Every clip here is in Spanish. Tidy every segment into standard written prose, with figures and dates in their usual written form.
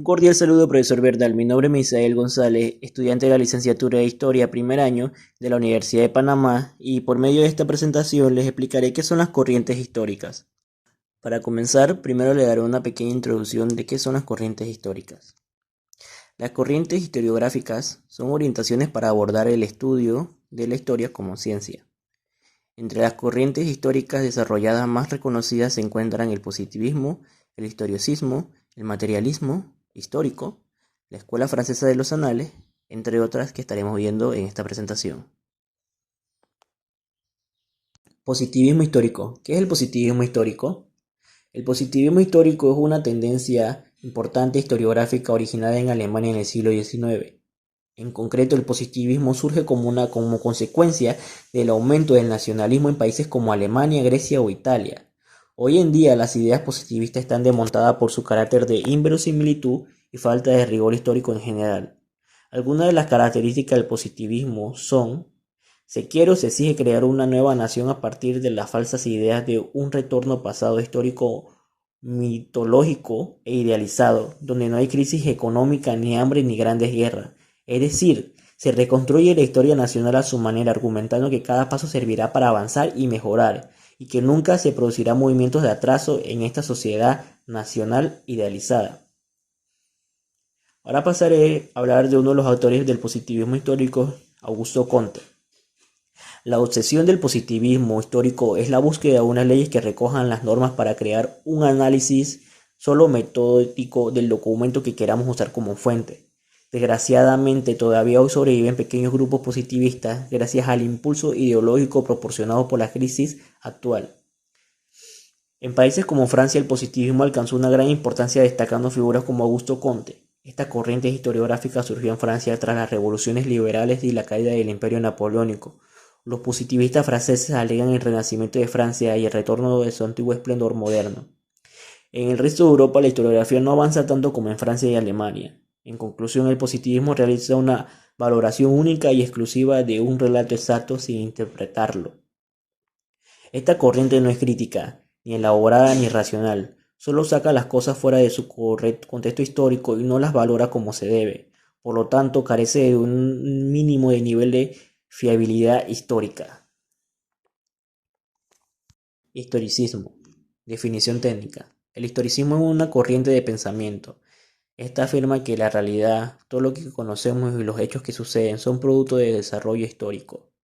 Un cordial saludo, profesor Bernal. Mi nombre es Misael González, estudiante de la licenciatura de Historia primer año de la Universidad de Panamá, y por medio de esta presentación les explicaré qué son las corrientes históricas. Para comenzar, primero le daré una pequeña introducción de qué son las corrientes históricas. Las corrientes historiográficas son orientaciones para abordar el estudio de la historia como ciencia. Entre las corrientes históricas desarrolladas más reconocidas se encuentran el positivismo, el historicismo, el materialismo histórico, la Escuela Francesa de los Anales, entre otras que estaremos viendo en esta presentación. Positivismo histórico. ¿Qué es el positivismo histórico? El positivismo histórico es una tendencia importante historiográfica originada en Alemania en el siglo XIX. En concreto, el positivismo surge como consecuencia del aumento del nacionalismo en países como Alemania, Grecia o Italia. Hoy en día, las ideas positivistas están demontadas por su carácter de inverosimilitud y falta de rigor histórico en general. Algunas de las características del positivismo son: se quiere o se exige crear una nueva nación a partir de las falsas ideas de un retorno pasado histórico mitológico e idealizado, donde no hay crisis económica, ni hambre, ni grandes guerras. Es decir, se reconstruye la historia nacional a su manera, argumentando que cada paso servirá para avanzar y mejorar, y que nunca se producirán movimientos de atraso en esta sociedad nacional idealizada. Ahora pasaré a hablar de uno de los autores del positivismo histórico, Augusto Comte. La obsesión del positivismo histórico es la búsqueda de unas leyes que recojan las normas para crear un análisis solo metódico del documento que queramos usar como fuente. Desgraciadamente, todavía hoy sobreviven pequeños grupos positivistas gracias al impulso ideológico proporcionado por la crisis actual. En países como Francia, el positivismo alcanzó una gran importancia destacando figuras como Augusto Comte. Esta corriente historiográfica surgió en Francia tras las revoluciones liberales y la caída del Imperio Napoleónico. Los positivistas franceses alegan el renacimiento de Francia y el retorno de su antiguo esplendor moderno. En el resto de Europa la historiografía no avanza tanto como en Francia y Alemania. En conclusión, el positivismo realiza una valoración única y exclusiva de un relato exacto sin interpretarlo. Esta corriente no es crítica, ni elaborada ni racional, solo saca las cosas fuera de su correcto contexto histórico y no las valora como se debe. Por lo tanto, carece de un mínimo de nivel de fiabilidad histórica. Historicismo. Definición técnica. El historicismo es una corriente de pensamiento. Esta afirma que la realidad, todo lo que conocemos y los hechos que suceden son producto de desarrollo histórico.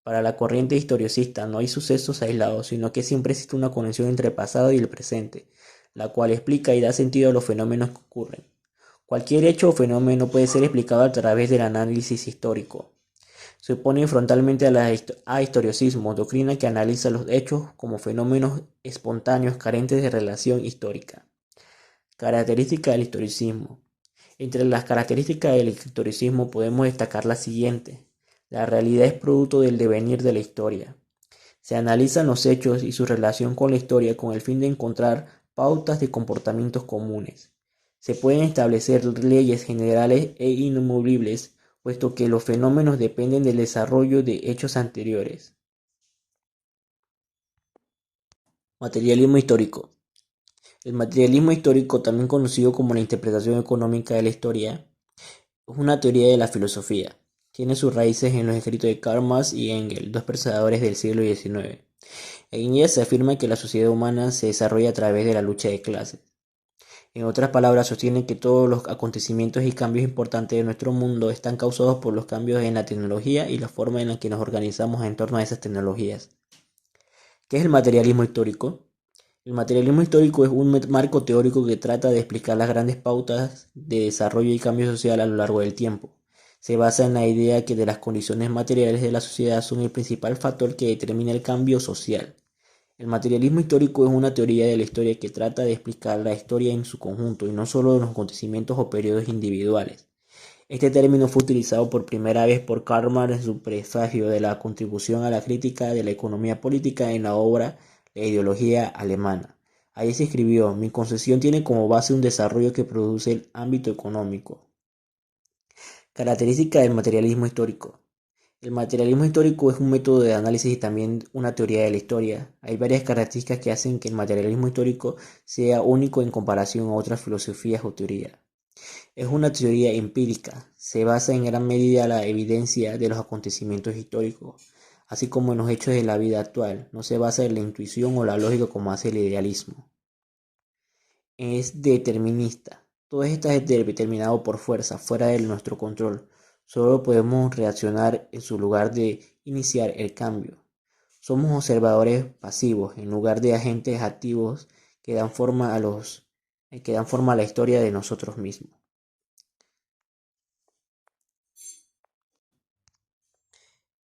Para la corriente historicista no hay sucesos aislados, sino que siempre existe una conexión entre el pasado y el presente, la cual explica y da sentido a los fenómenos que ocurren. Cualquier hecho o fenómeno puede ser explicado a través del análisis histórico. Se opone frontalmente a historicismo, doctrina que analiza los hechos como fenómenos espontáneos carentes de relación histórica. Características del historicismo. Entre las características del historicismo podemos destacar las siguientes. La realidad es producto del devenir de la historia. Se analizan los hechos y su relación con la historia con el fin de encontrar pautas de comportamientos comunes. Se pueden establecer leyes generales e inamovibles, puesto que los fenómenos dependen del desarrollo de hechos anteriores. Materialismo histórico. El materialismo histórico, también conocido como la interpretación económica de la historia, es una teoría de la filosofía. Tiene sus raíces en los escritos de Karl Marx y Engels, dos pensadores del siglo XIX. En ella se afirma que la sociedad humana se desarrolla a través de la lucha de clases. En otras palabras, sostiene que todos los acontecimientos y cambios importantes de nuestro mundo están causados por los cambios en la tecnología y la forma en la que nos organizamos en torno a esas tecnologías. ¿Qué es el materialismo histórico? El materialismo histórico es un marco teórico que trata de explicar las grandes pautas de desarrollo y cambio social a lo largo del tiempo. Se basa en la idea que de las condiciones materiales de la sociedad son el principal factor que determina el cambio social. El materialismo histórico es una teoría de la historia que trata de explicar la historia en su conjunto y no solo los acontecimientos o periodos individuales. Este término fue utilizado por primera vez por Karl Marx en su prefacio de la contribución a la crítica de la economía política en la obra La ideología alemana. Ahí se escribió: mi concepción tiene como base un desarrollo que produce el ámbito económico. Característica del materialismo histórico. El materialismo histórico es un método de análisis y también una teoría de la historia. Hay varias características que hacen que el materialismo histórico sea único en comparación a otras filosofías o teorías. Es una teoría empírica, se basa en gran medida en la evidencia de los acontecimientos históricos, así como en los hechos de la vida actual, no se basa en la intuición o la lógica como hace el idealismo. Es determinista, todo está determinado por fuerza, fuera de nuestro control, solo podemos reaccionar en su lugar de iniciar el cambio. Somos observadores pasivos en lugar de agentes activos que dan forma a la historia de nosotros mismos.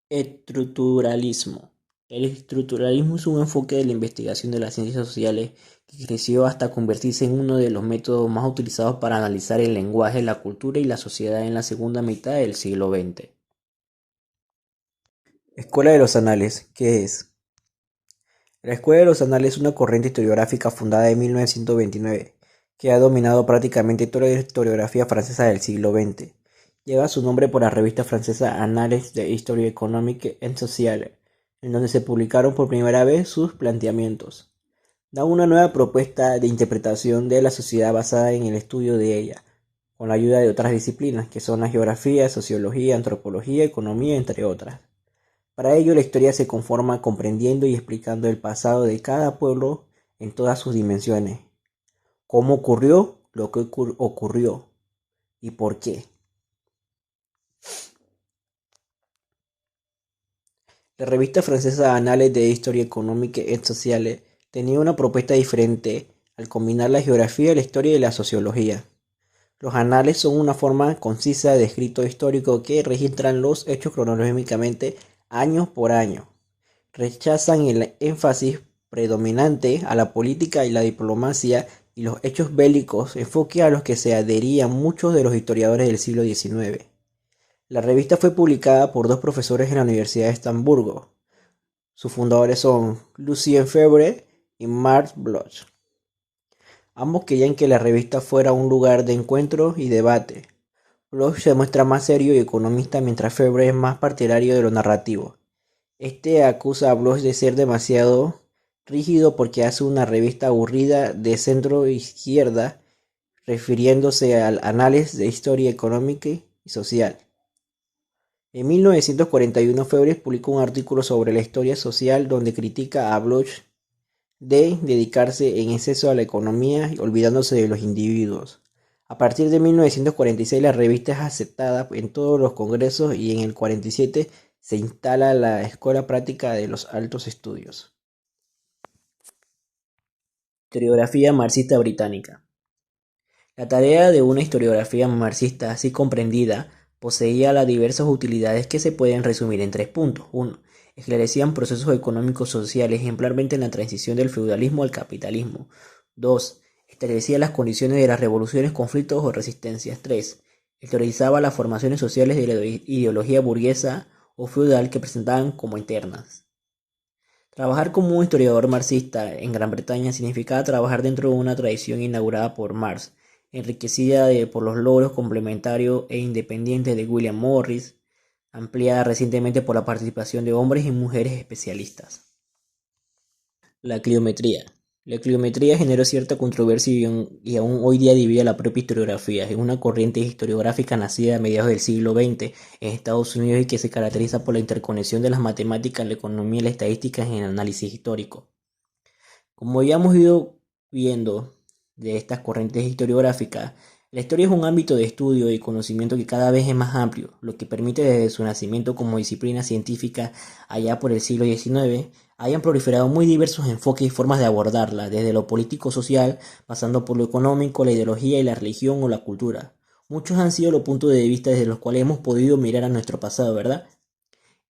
Estructuralismo. El estructuralismo es un enfoque de la investigación de las ciencias sociales que creció hasta convertirse en uno de los métodos más utilizados para analizar el lenguaje, la cultura y la sociedad en la segunda mitad del siglo XX. Escuela de los Anales, ¿qué es? La Escuela de los Anales es una corriente historiográfica fundada en 1929 que ha dominado prácticamente toda la historiografía francesa del siglo XX. Lleva su nombre por la revista francesa Annales d'Histoire économique et sociale, en donde se publicaron por primera vez sus planteamientos. Da una nueva propuesta de interpretación de la sociedad basada en el estudio de ella, con la ayuda de otras disciplinas, que son la geografía, sociología, antropología, economía, entre otras. Para ello, la historia se conforma comprendiendo y explicando el pasado de cada pueblo en todas sus dimensiones. ¿Cómo ocurrió lo que ocurrió? ¿Y por qué? La revista francesa Annales d'Histoire économique et sociale tenía una propuesta diferente al combinar la geografía, la historia y la sociología. Los anales son una forma concisa de escrito histórico que registran los hechos cronológicamente año por año. Rechazan el énfasis predominante a la política y la diplomacia y los hechos bélicos, enfoque a los que se adherían muchos de los historiadores del siglo XIX. La revista fue publicada por dos profesores en la Universidad de Estamburgo. Sus fundadores son Lucien Febvre y Marc Bloch. Ambos querían que la revista fuera un lugar de encuentro y debate. Bloch se muestra más serio y economista, mientras Febvre es más partidario de lo narrativo. Este acusa a Bloch de ser demasiado rígido porque hace una revista aburrida de centro izquierda, refiriéndose al análisis de historia económica y social. En 1941, Febvre publicó un artículo sobre la historia social donde critica a Bloch de dedicarse en exceso a la economía y olvidándose de los individuos. A partir de 1946 la revista es aceptada en todos los congresos y en el 47 se instala la Escuela Práctica de los Altos Estudios. Historiografía marxista británica. La tarea de una historiografía marxista así comprendida poseía las diversas utilidades que se pueden resumir en 3 puntos. 1. Esclarecían procesos económicos sociales, ejemplarmente en la transición del feudalismo al capitalismo. 2. Establecía las condiciones de las revoluciones, conflictos o resistencias. 3. Historizaba las formaciones sociales de la ideología burguesa o feudal que presentaban como internas. Trabajar como un historiador marxista en Gran Bretaña significaba trabajar dentro de una tradición inaugurada por Marx, enriquecida por los logros complementarios e independientes de William Morris, ampliada recientemente por la participación de hombres y mujeres especialistas. La cliometría. La cliometría generó cierta controversia y aún hoy día divide la propia historiografía. Es una corriente historiográfica nacida a mediados del siglo XX en Estados Unidos y que se caracteriza por la interconexión de las matemáticas, la economía y la estadística en el análisis histórico. Como ya hemos ido viendo de estas corrientes historiográficas, la historia es un ámbito de estudio y conocimiento que cada vez es más amplio, lo que permite desde su nacimiento como disciplina científica allá por el siglo XIX, hayan proliferado muy diversos enfoques y formas de abordarla, desde lo político-social, pasando por lo económico, la ideología y la religión o la cultura. Muchos han sido los puntos de vista desde los cuales hemos podido mirar a nuestro pasado, ¿verdad?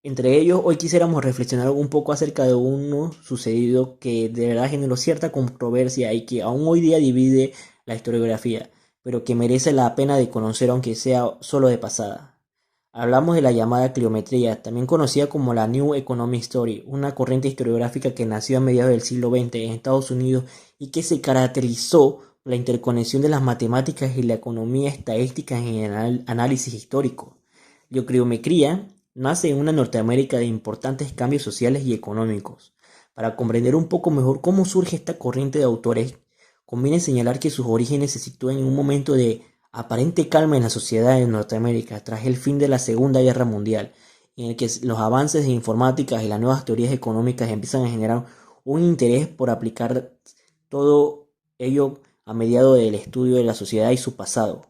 Entre ellos, hoy quisiéramos reflexionar un poco acerca de uno sucedido que de verdad generó cierta controversia y que aún hoy día divide la historiografía, pero que merece la pena de conocer aunque sea solo de pasada. Hablamos de la llamada cliometría, también conocida como la New Economic Story, una corriente historiográfica que nació a mediados del siglo XX en Estados Unidos y que se caracterizó por la interconexión de las matemáticas y la economía estadística en el análisis histórico. La cliometría nace en una Norteamérica de importantes cambios sociales y económicos. Para comprender un poco mejor cómo surge esta corriente de autores, conviene señalar que sus orígenes se sitúan en un momento de aparente calma en la sociedad de Norteamérica tras el fin de la Segunda Guerra Mundial, en el que los avances de informática y las nuevas teorías económicas empiezan a generar un interés por aplicar todo ello a mediado del estudio de la sociedad y su pasado.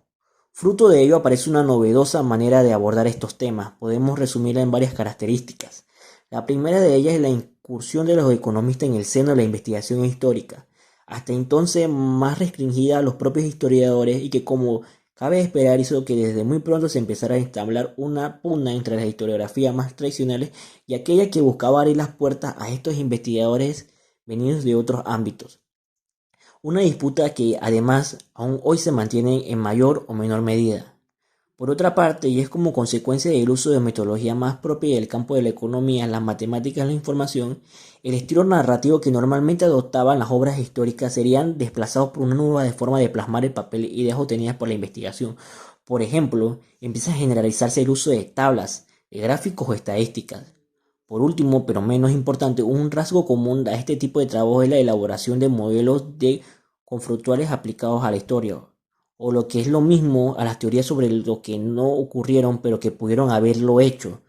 Fruto de ello aparece una novedosa manera de abordar estos temas. Podemos resumirla en varias características. La primera de ellas es la incursión de los economistas en el seno de la investigación histórica, hasta entonces más restringida a los propios historiadores y que, como cabe esperar, hizo que desde muy pronto se empezara a entablar una pugna entre las historiografías más tradicionales y aquella que buscaba abrir las puertas a estos investigadores venidos de otros ámbitos. Una disputa que además aún hoy se mantiene en mayor o menor medida. Por otra parte, y es como consecuencia del uso de metodología más propia del campo de la economía, las matemáticas y la información, el estilo narrativo que normalmente adoptaban las obras históricas serían desplazados por una nueva forma de plasmar el papel y ideas obtenidas por la investigación. Por ejemplo, empieza a generalizarse el uso de tablas, de gráficos o estadísticas. Por último, pero menos importante, un rasgo común a este tipo de trabajo es la elaboración de modelos de confrontuales aplicados a la historia, o lo que es lo mismo a las teorías sobre lo que no ocurrieron pero que pudieron haberlo hecho.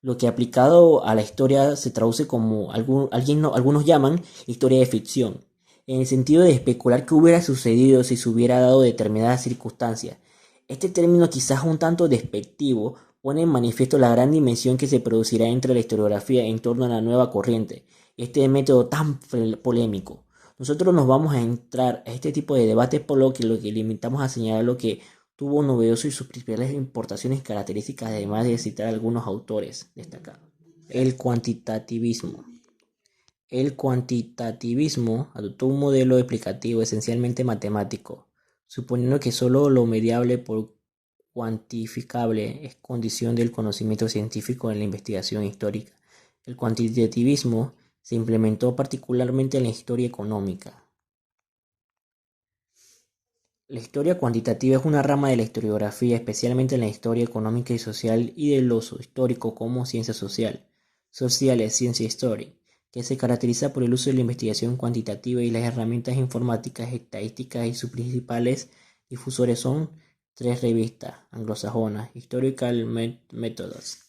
Lo que aplicado a la historia se traduce como algunos llaman historia de ficción, en el sentido de especular qué hubiera sucedido si se hubiera dado determinadas circunstancias. Este término, quizás un tanto despectivo, pone en manifiesto la gran dimensión que se producirá entre la historiografía en torno a la nueva corriente, este método tan polémico. Nosotros nos vamos a entrar a este tipo de debates por lo que limitamos a señalar lo que tuvo novedoso y sus principales importaciones y características, además de citar algunos autores destacados. El cuantitativismo. El cuantitativismo adoptó un modelo explicativo esencialmente matemático, suponiendo que solo lo mediable por cuantificable es condición del conocimiento científico en la investigación histórica. El cuantitativismo se implementó particularmente en la historia económica. La historia cuantitativa es una rama de la historiografía, especialmente en la historia económica y social y del uso histórico como ciencia social. Sociales, ciencia history, que se caracteriza por el uso de la investigación cuantitativa y las herramientas informáticas, estadísticas, y sus principales difusores son tres revistas anglosajonas: Historical Methods,